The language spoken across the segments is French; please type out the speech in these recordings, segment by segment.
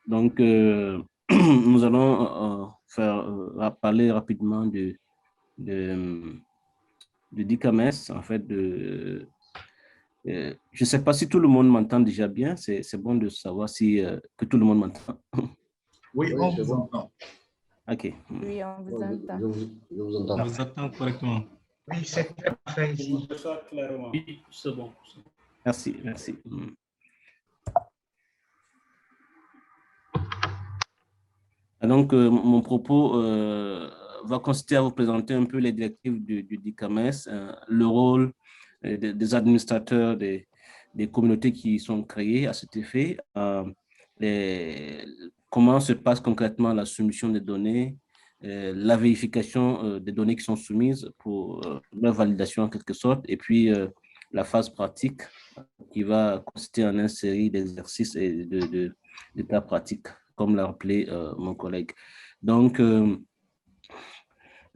Donc, nous allons parler rapidement de, de DKMS, en fait. Je ne sais pas si tout le monde m'entend déjà bien. C'est bon de savoir si, que tout le monde m'entend. Oui, Oui, on c'est vous bon. entend. OK. Oui, on vous entend. Je vous entends. On vous attend correctement. Oui, c'est très parfait ici. Oui, c'est bon. Merci, merci. Donc, mon propos va consister à vous présenter un peu les directives du DICAMES, le rôle des administrateurs des communautés qui sont créées à cet effet, comment se passe concrètement la soumission des données, la vérification des données qui sont soumises pour leur validation en quelque sorte, et puis la phase pratique qui va consister en une série d'exercices et de cas pratiques, comme l'a rappelé mon collègue. Donc,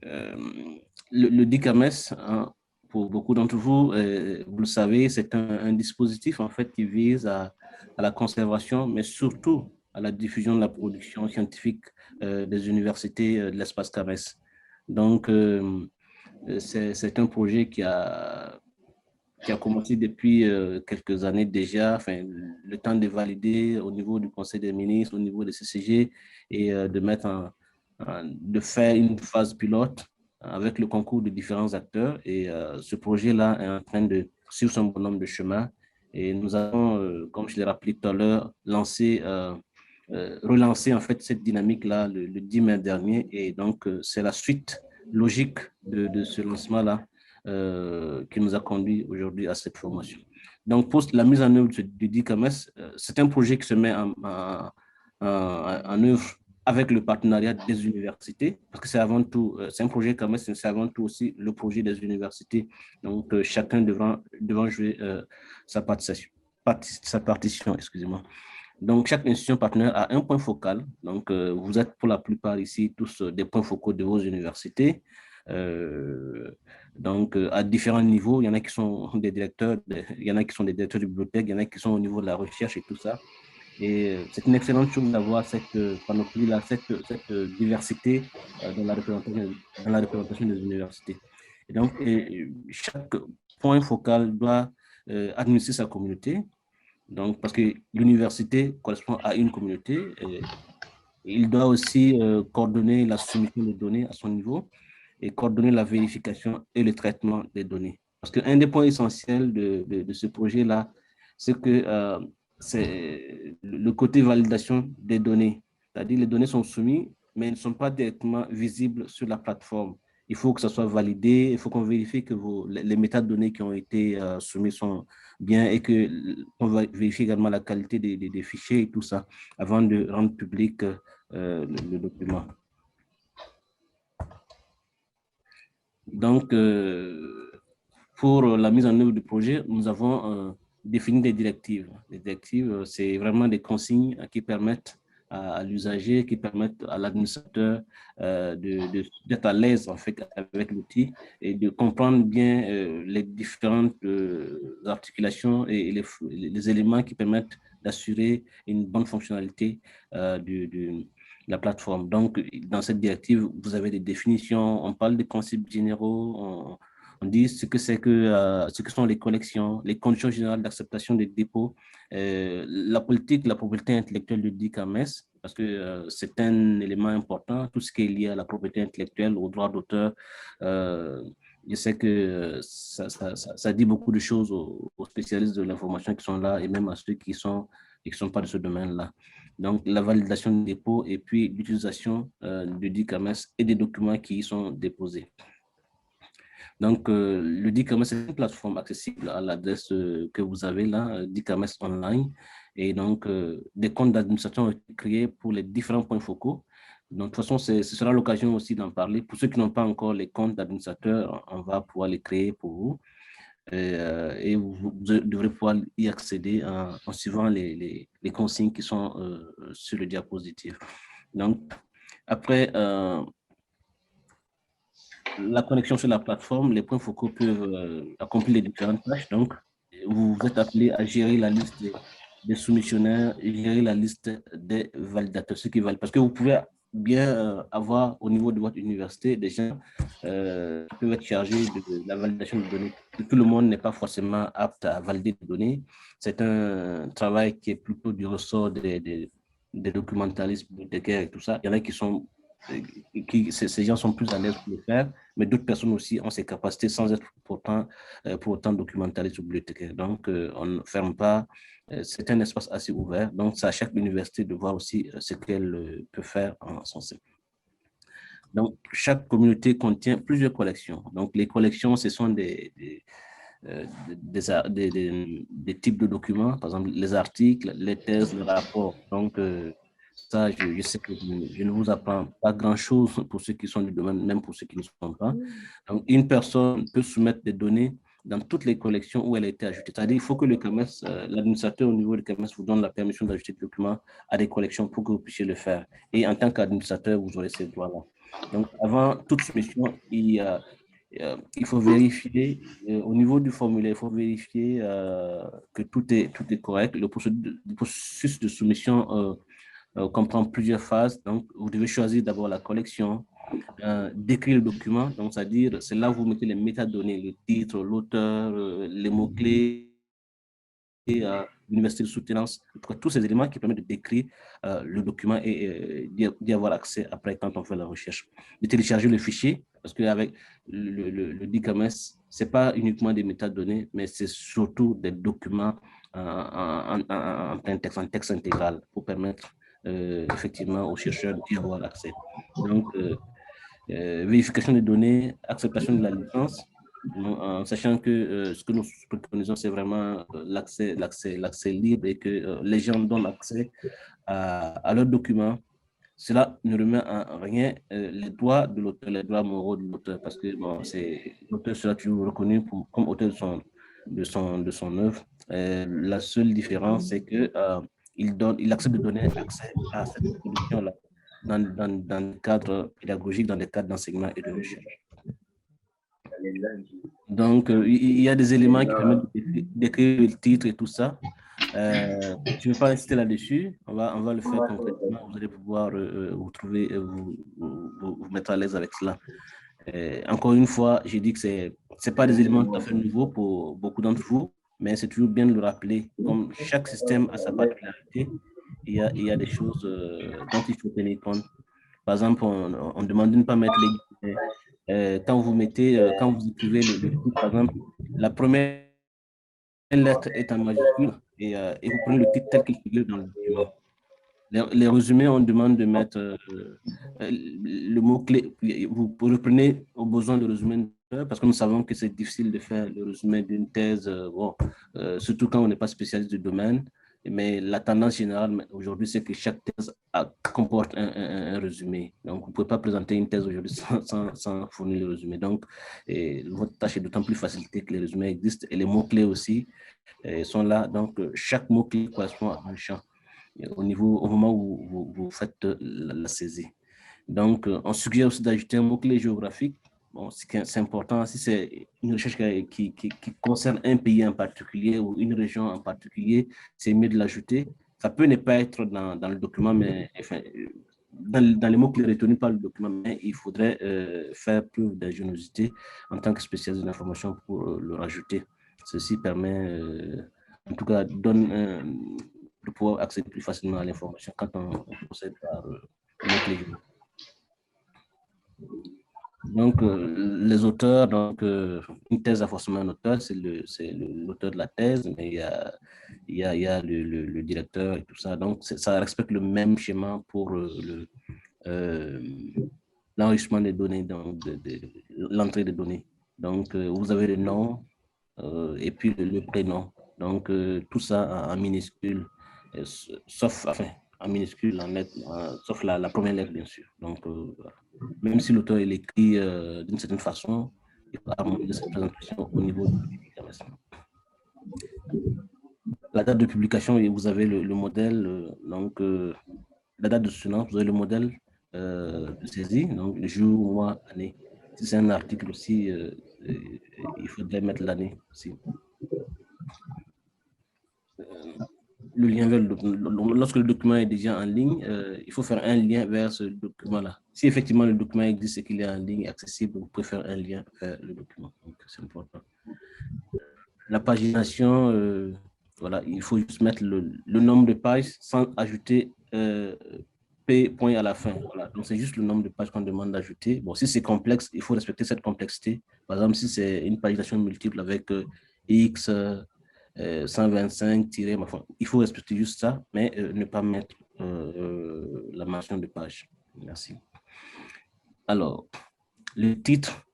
le DICAMES, hein, pour beaucoup d'entre vous, vous le savez, c'est un dispositif en fait qui vise à la conservation, mais surtout à la diffusion de la production scientifique des universités de l'espace CAMES. Donc, c'est un projet qui a commencé depuis quelques années déjà, enfin, le temps de valider au niveau du Conseil des ministres, au niveau des CCG, et de faire une phase pilote avec le concours de différents acteurs. Et ce projet-là est en train de suivre son bonhomme de chemin. Et nous avons, comme je l'ai rappelé tout à l'heure, relancé en fait cette dynamique-là le 10 mai dernier. Et donc, c'est la suite logique de ce lancement-là qui nous a conduit aujourd'hui à cette formation. Donc, pour la mise en œuvre du DICAMES, c'est un projet qui se met en œuvre avec le partenariat des universités, parce que c'est avant tout, c'est un projet CAMES, c'est avant tout aussi le projet des universités. Donc, chacun devant jouer sa partition, excusez-moi. Donc, chaque institution partenaire a un point focal. Donc, vous êtes pour la plupart ici tous des points focaux de vos universités. Euh, donc, à différents niveaux, il y en a qui sont des directeurs, il y en a qui sont des directeurs de bibliothèque, il y en a qui sont au niveau de la recherche et tout ça. Et c'est une excellente chose d'avoir cette panoplie-là, cette diversité dans la représentation des universités. Et donc, chaque point focal doit administrer sa communauté. Donc, parce que l'université correspond à une communauté, il doit aussi coordonner la soumission des données à son niveau et coordonner la vérification et le traitement des données. Parce qu'un des points essentiels de ce projet-là, c'est que c'est le côté validation des données. C'est-à-dire les données sont soumises, mais elles ne sont pas directement visibles sur la plateforme. Il faut que ça soit validé, il faut qu'on vérifie que les métadonnées qui ont été soumises sont bien et qu'on va vérifier également la qualité des fichiers et tout ça avant de rendre public le document. Donc, pour la mise en œuvre du projet, nous avons défini des directives. Les directives, c'est vraiment des consignes qui permettent à l'usager, qui permettent à l'administrateur d'être à l'aise en fait avec l'outil et de comprendre bien les différentes articulations et les éléments qui permettent d'assurer une bonne fonctionnalité de la plateforme. Donc, dans cette directive, vous avez des définitions, on parle de principes généraux, on dit ce que sont les collections, les conditions générales d'acceptation des dépôts, la politique, la propriété intellectuelle du DICAMES, parce que c'est un élément important, tout ce qui est lié à la propriété intellectuelle, aux droits d'auteur. Je sais que ça dit beaucoup de choses aux spécialistes de l'information qui sont là et même à ceux qui sont pas de ce domaine-là. Donc, la validation des dépôts et puis l'utilisation du DICAMES et des documents qui y sont déposés. Donc, le DICAMES, c'est une plateforme accessible à l'adresse que vous avez là, DICAMES Online. Et donc, des comptes d'administration ont été créés pour les différents points focaux. Donc, de toute façon, ce sera l'occasion aussi d'en parler. Pour ceux qui n'ont pas encore les comptes d'administrateur, on va pouvoir les créer pour vous. Et vous devrez pouvoir y accéder en suivant les consignes qui sont sur le diapositive. Donc, après la connexion sur la plateforme, les points focaux peuvent accomplir les différentes tâches. Donc, vous êtes appelé à gérer la liste des soumissionnaires, gérer la liste des validateurs, ceux qui valident. Parce que vous pouvez bien avoir au niveau de votre université des gens qui peuvent être chargés de la validation de données. Tout le monde n'est pas forcément apte à valider des données. C'est un travail qui est plutôt du ressort des documentalistes, bibliothécaires et tout ça. Il y en a qui sont, ces gens sont plus à l'aise pour le faire, mais d'autres personnes aussi ont ces capacités sans être pour autant documentalistes ou bibliothécaires. Donc, on ne ferme pas. C'est un espace assez ouvert. Donc, c'est à chaque université de voir aussi ce qu'elle peut faire en son sein. Donc, chaque communauté contient plusieurs collections. Donc, les collections, ce sont des types de documents, par exemple les articles, les thèses, les rapports. Donc, ça, je sais que je ne vous apprends pas grand-chose pour ceux qui sont du domaine, même pour ceux qui ne sont pas. Donc, une personne peut soumettre des données dans toutes les collections où elle a été ajoutée. C'est-à-dire qu'il faut que le CAMES, l'administrateur au niveau du CAMES vous donne la permission d'ajouter des documents à des collections pour que vous puissiez le faire. Et en tant qu'administrateur, vous aurez ces droits-là. Donc, avant toute soumission, il faut vérifier, au niveau du formulaire, il faut vérifier que tout est correct. Le processus de soumission comprend plusieurs phases. Donc, vous devez choisir d'abord la collection, décrire le document. Donc, c'est-à-dire, c'est là où vous mettez les métadonnées, le titre, l'auteur, les mots-clés, l'université de soutenance, tous ces éléments qui permettent de décrire le document et d'y avoir accès après quand on fait la recherche. De télécharger le fichier, parce qu'avec le DICAMES, ce n'est pas uniquement des métadonnées, mais c'est surtout des documents en texte intégral pour permettre effectivement aux chercheurs d'y avoir accès. Donc, vérification des données, acceptation de la licence, en sachant que ce que nous préconisons, c'est vraiment l'accès libre et que les gens donnent accès à leurs documents. Cela ne remet en rien les droits de l'auteur, les droits moraux de l'auteur, parce que bon, l'auteur sera toujours reconnu comme auteur de son œuvre. La seule différence, c'est que il accepte de donner accès à cette production-là dans le cadre pédagogique, dans les cadres d'enseignement et de recherche. Donc, il y a des éléments qui permettent d'écrire le titre et tout ça. Je ne vais pas insister là-dessus. On va le faire concrètement. Vous allez pouvoir vous trouver, vous mettre à l'aise avec cela. Encore une fois, j'ai dit que ce n'est pas des éléments tout à fait nouveaux pour beaucoup d'entre vous, mais c'est toujours bien de le rappeler. Comme chaque système a sa particularité, il y a des choses dont il faut tenir compte. Par exemple, on demande de ne pas mettre les guillemets. Quand vous écrivez le titre, par exemple, la première lettre est en majuscule et vous prenez le titre tel qu'il figure dans le document. Les résumés, on demande de mettre le mot-clé. Vous reprenez au besoin de résumé, parce que nous savons que c'est difficile de faire le résumé d'une thèse, surtout quand on n'est pas spécialiste du domaine. Mais la tendance générale aujourd'hui, c'est que chaque thèse comporte un résumé. Donc, vous ne pouvez pas présenter une thèse aujourd'hui sans fournir le résumé. Donc, votre tâche est d'autant plus facilitée que les résumés existent et les mots-clés aussi sont là. Donc, chaque mot-clé correspond à un champ au moment où vous faites la saisie. Donc, on suggère aussi d'ajouter un mot-clé géographique. Bon, c'est important, si c'est une recherche qui concerne un pays en particulier ou une région en particulier, c'est mieux de l'ajouter. Ça peut ne pas être dans le document, mais enfin, dans les mots-clés retenus par le document, mais il faudrait faire preuve d'ingéniosité en tant que spécialiste de l'information pour le rajouter. Ceci permet, en tout cas, de pouvoir accéder plus facilement à l'information quand on procède par mots-clés. Donc, les auteurs, donc, une thèse a forcément un auteur, c'est l'auteur de la thèse, mais il y a le directeur et tout ça. Donc, ça respecte le même schéma pour l'enrichissement des données, l'entrée des données. Donc, vous avez le nom et puis le prénom. Donc, tout ça en minuscule, sauf, enfin, en minuscule, en lettres, sauf la première lettre, bien sûr. Donc, même si l'auteur est écrit d'une certaine façon, il faut harmoniser cette présentation au niveau du classement. La date de publication, vous avez le modèle, donc la date de soutenance, vous avez le modèle de saisie, donc le jour, mois, année. Si c'est un article aussi, il faudrait mettre l'année aussi. le lien vers le document. Lorsque le document est déjà en ligne, il faut faire un lien vers ce document-là. Si effectivement le document existe et qu'il est en ligne, accessible, vous pouvez faire un lien vers le document. Donc, c'est important. La pagination, voilà, il faut juste mettre le nombre de pages sans ajouter P point à la fin. Voilà. Donc, c'est juste le nombre de pages qu'on demande d'ajouter. Bon, si c'est complexe, il faut respecter cette complexité. Par exemple, si c'est une pagination multiple avec X, 125, enfin, il faut respecter juste ça, mais ne pas mettre la mention de page. Merci. Alors, le titre,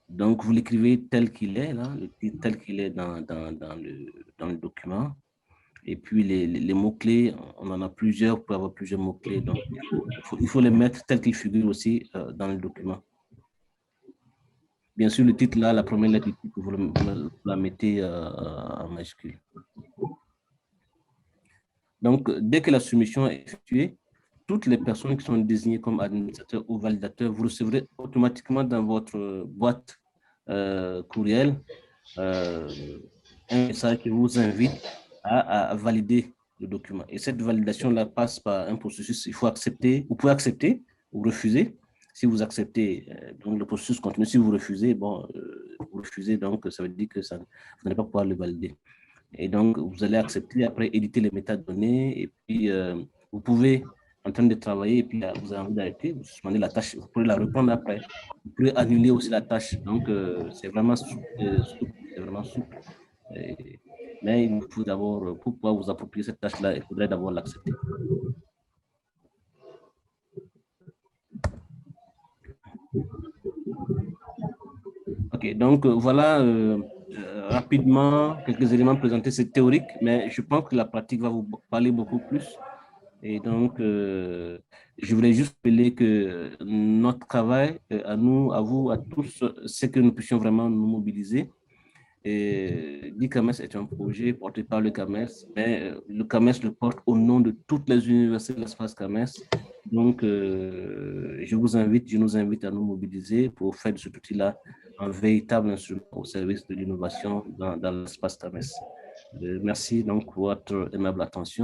donc vous l'écrivez tel qu'il est, là, le titre tel qu'il est dans le document. Et puis les mots-clés, on en a plusieurs, pour avoir plusieurs mots-clés, donc il faut les mettre tels qu'ils figurent aussi dans le document. Bien sûr, le titre là, la première lettre du titre, vous la mettez en majuscule. Donc, dès que la soumission est effectuée, toutes les personnes qui sont désignées comme administrateurs ou validateurs, vous recevrez automatiquement dans votre boîte courriel un message qui vous invite à valider le document. Et cette validation-là passe par un processus. Il faut accepter, vous pouvez accepter ou refuser. Si vous acceptez, donc le processus continue. Si vous refusez, bon, vous refusez, donc ça veut dire que vous n'allez pas pouvoir le valider. Et donc, vous allez accepter, après éditer les métadonnées, et puis vous pouvez, en train de travailler, et puis vous avez envie d'arrêter, vous suspendez la tâche, vous pouvez la reprendre après. Vous pouvez annuler aussi la tâche. Donc, c'est vraiment souple. C'est vraiment souple. Mais il faut d'abord, pour pouvoir vous approprier cette tâche-là, il faudrait d'abord l'accepter. Ok, donc voilà rapidement quelques éléments présentés. C'est théorique, mais je pense que la pratique va vous parler beaucoup plus. Et donc, je voulais juste rappeler que notre travail, à nous, à vous, à tous, c'est que nous puissions vraiment nous mobiliser. L'e-commerce est un projet porté par le commerce, mais le commerce le porte au nom de toutes les universités de l'espace commerce. Donc, je nous invite à nous mobiliser pour faire de cet outil-là un véritable instrument au service de l'innovation dans l'espace commerce. Merci donc pour votre aimable attention.